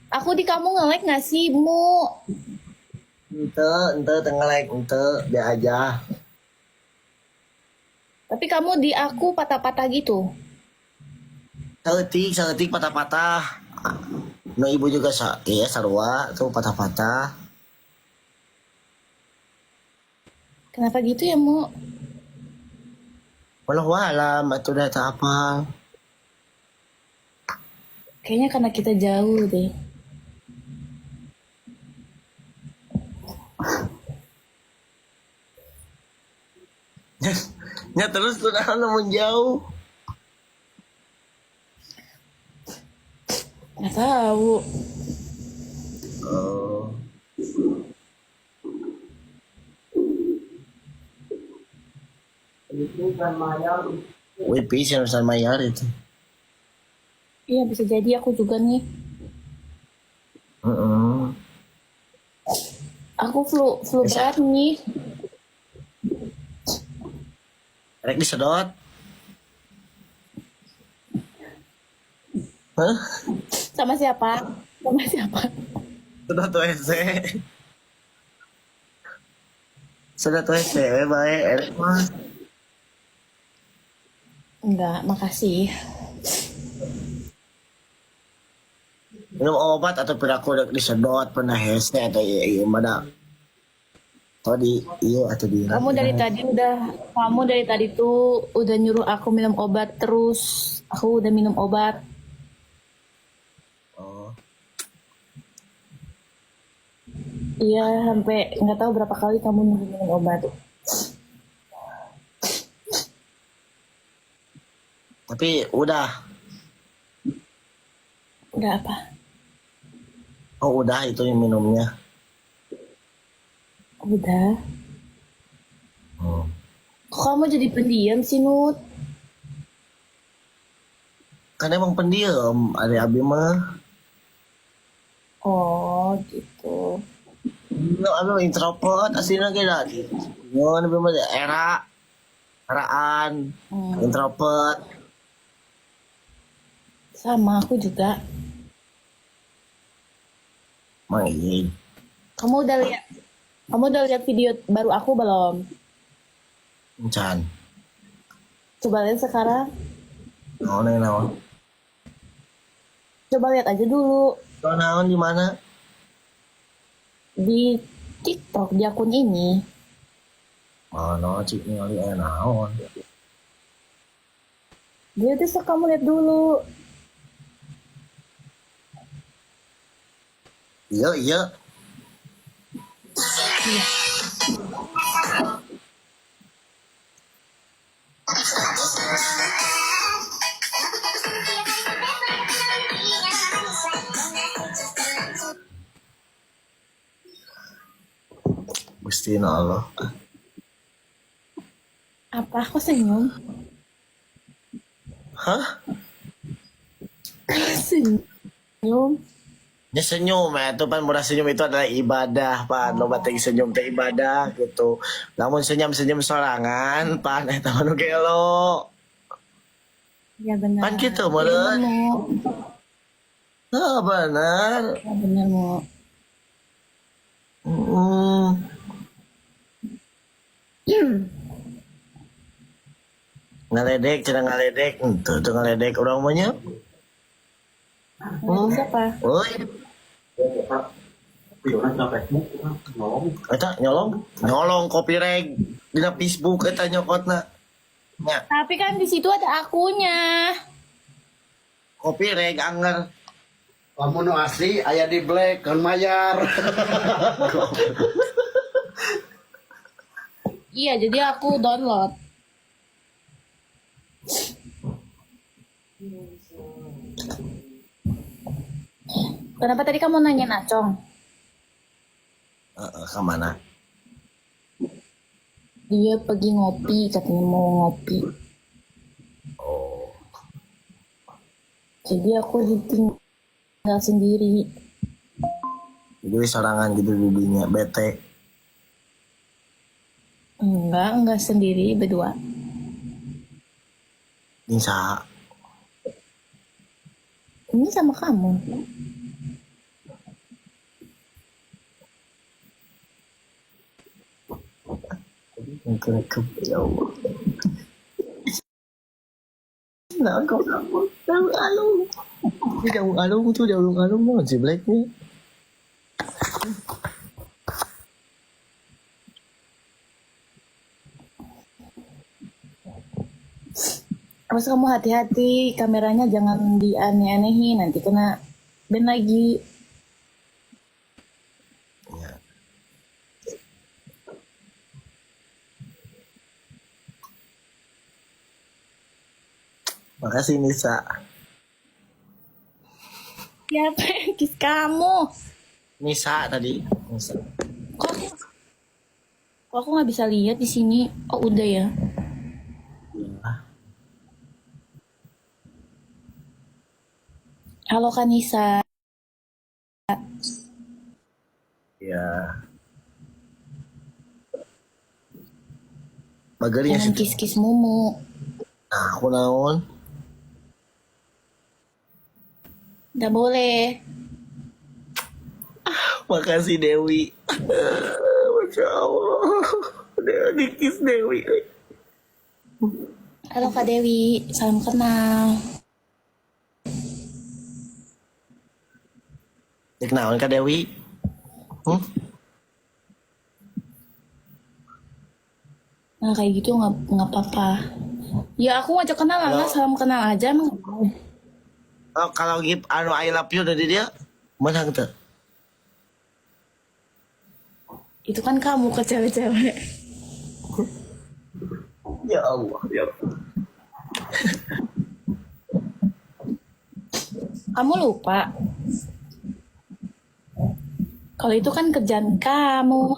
Aku di kamu nge-like nggak sih, Mu? Ente tengah like ente dia aja. Tapi kamu di aku patah-patah gitu. Saeutik patah-patah. No ibu juga iya sarua tuh patah-patah. Kenapa gitu ya, Mu? Walau alam atuh dah tak apa. Kayaknya karena kita jauh deh. Ya terus tuh nah namun jauh. Nggak tahu. Oh. Wipi sih urusan mayar itu. Iya, bisa jadi aku juga nih. Heeh. Aku flu Bisa. berat nih. Rek disedot. Hah? Sama siapa? Sama siapa? Sedot WC. Sedot WC bae erek mah. Enggak, makasih. Minum obat atau perilaku disedot pernah hese atau iya mana atau di iya atau di Kamu dari tadi tuh udah nyuruh aku minum obat terus. Aku udah minum obat. oh Iya, sampai nggak tahu berapa kali kamu nyuruh minum obat. tapi udah Udah apa? udah itu yang minumnya. Udah. Hmm. Kok kamu jadi pendiam sih, Nut? Kan emang pendiam ada abi mah. Oh, gitu. No, abi mah introvert aslinya kira nyon abi mah eraan Hmm, introvert. sama aku juga. Mah iya Kamu udah lihat Kamu udah lihat video baru aku belum? encan. Coba lihat sekarang. Naon. Coba lihat aja dulu Naon di mana? di TikTok di akun ini. Mana cik ningali naon. Dia tuh kamu lihat dulu. Iya. Gusti na Allah. Apa? Kok senyum? Hah? Senyum? Ya senyum ya, itu pan murah senyum itu adalah ibadah pan lo batik senyum teh ibadah gitu. Namun senyum sorangan pan eta mah nu gelo. Ya benar. Pan gitu Ya meureun. benar, Mo. Ah benar. Ya benar, Mo. Hmm. Ngaledek cenah ngaledek tuh ngaledek urang mah nya. Siapa? Euy, eta nyolong kopi reg dina Facebook eta nyokotna. Nya, Tapi kan di situ ada akunya. kopi reg anger. Kamu nu asli aya di black kan mayar. Iya, jadi aku download. Kenapa tadi kamu nanya Acong? Ke mana? Dia pergi ngopi, katanya mau ngopi. Oh. Jadi aku ditinggal sendiri. Jadi sorangan gitu dudunya bete. Enggak sendiri, berdua. Ini saha? Ini sama kamu. Rekam ya Allah. Nah, kau apa? Daun alung. Ini daun alung tuh daun alung mau si Black nih. Terus kamu hati-hati, kameranya jangan dianeh-anehin, nanti kena ban lagi. Ya. Makasih Nisa. Siapa yang kiss kamu? Nisa tadi. Nisa. Kok aku, kok aku nggak bisa lihat di sini? Oh udah ya. Halo Kanisa. Ya. Bagarinya Jangan sih. kiss-kiss Mumu. Nah, aku naon. Nggak boleh. Makasih Dewi. Masya Allah. Udah dikis Dewi. Halo Kak Dewi, salam kenal. Dikenalan Kak Dewi. Nah kayak gitu nggak apa-apa. Ya aku ngajak kenal lah, salam kenal aja emang. Oh, kalau give anu I love you dari dia menang tuh. Itu kan kamu ke cewek-cewek. Ya Allah, ya Allah. Kamu lupa. Kalau itu kan kerjaan kamu.